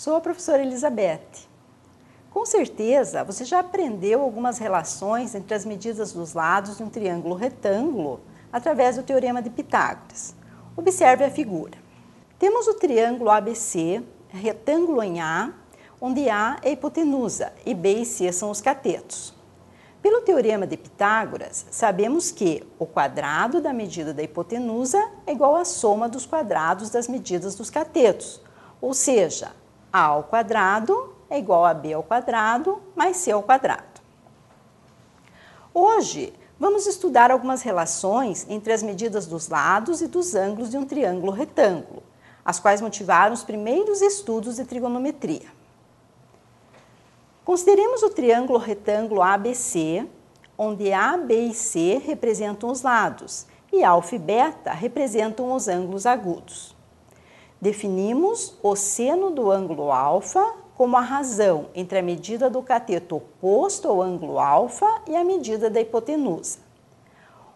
Sou a professora Elizabeth. Com certeza, você já aprendeu algumas relações entre as medidas dos lados de um triângulo retângulo através do Teorema de Pitágoras. Observe a figura. Temos o triângulo ABC, retângulo em A, onde A é a hipotenusa e B e C são os catetos. Pelo Teorema de Pitágoras, sabemos que o quadrado da medida da hipotenusa é igual à soma dos quadrados das medidas dos catetos, ou seja, A ao quadrado é igual a B ao quadrado mais C ao quadrado. Hoje, vamos estudar algumas relações entre as medidas dos lados e dos ângulos de um triângulo retângulo, as quais motivaram os primeiros estudos de trigonometria. Consideremos o triângulo retângulo ABC, onde A, B e C representam os lados e alfa e beta representam os ângulos agudos. Definimos o seno do ângulo alfa como a razão entre a medida do cateto oposto ao ângulo alfa e a medida da hipotenusa.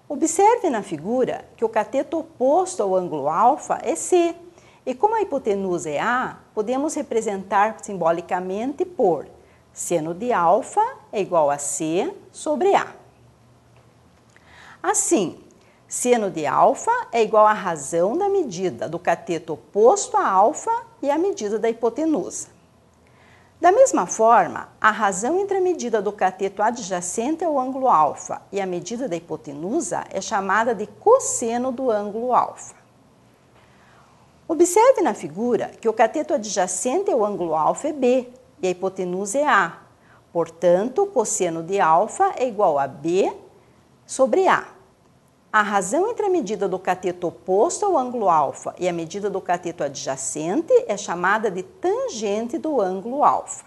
Observe na figura que o cateto oposto ao ângulo alfa é C, e como a hipotenusa é A, podemos representar simbolicamente por seno de alfa é igual a C sobre A. Assim, seno de alfa é igual à razão da medida do cateto oposto a alfa e a medida da hipotenusa. Da mesma forma, a razão entre a medida do cateto adjacente ao ângulo alfa e a medida da hipotenusa é chamada de cosseno do ângulo alfa. Observe na figura que o cateto adjacente ao ângulo alfa é B e a hipotenusa é A. Portanto, o cosseno de alfa é igual a B sobre A. A razão entre a medida do cateto oposto ao ângulo alfa e a medida do cateto adjacente é chamada de tangente do ângulo alfa.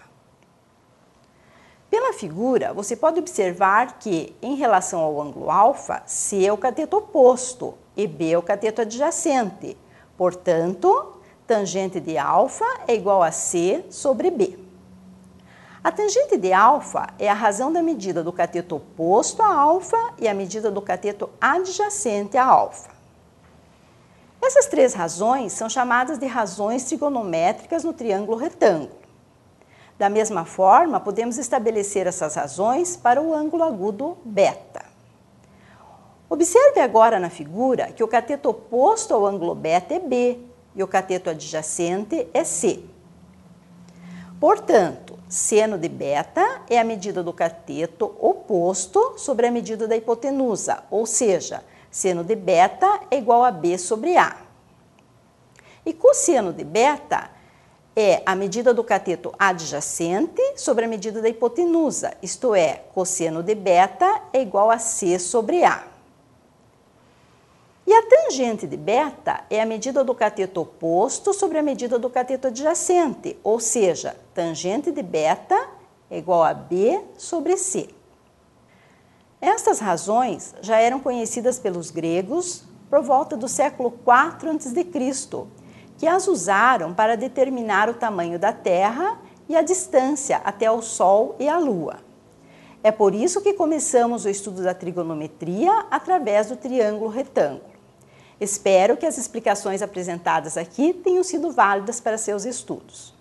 Pela figura, você pode observar que, em relação ao ângulo alfa, C é o cateto oposto e B é o cateto adjacente. Portanto, tangente de alfa é igual a C sobre B. A tangente de alfa é a razão da medida do cateto oposto a alfa e a medida do cateto adjacente a alfa. Essas três razões são chamadas de razões trigonométricas no triângulo retângulo. Da mesma forma, podemos estabelecer essas razões para o ângulo agudo beta. Observe agora na figura que o cateto oposto ao ângulo beta é B e o cateto adjacente é C. Portanto, seno de beta é a medida do cateto oposto sobre a medida da hipotenusa, ou seja, seno de beta é igual a B sobre A. E cosseno de beta é a medida do cateto adjacente sobre a medida da hipotenusa, isto é, cosseno de beta é igual a C sobre A. E a tangente de beta é a medida do cateto oposto sobre a medida do cateto adjacente, ou seja, tangente de beta é igual a B sobre C. Estas razões já eram conhecidas pelos gregos por volta do século IV a.C., que as usaram para determinar o tamanho da Terra e a distância até o Sol e a Lua. É por isso que começamos o estudo da trigonometria através do triângulo retângulo. Espero que as explicações apresentadas aqui tenham sido válidas para seus estudos.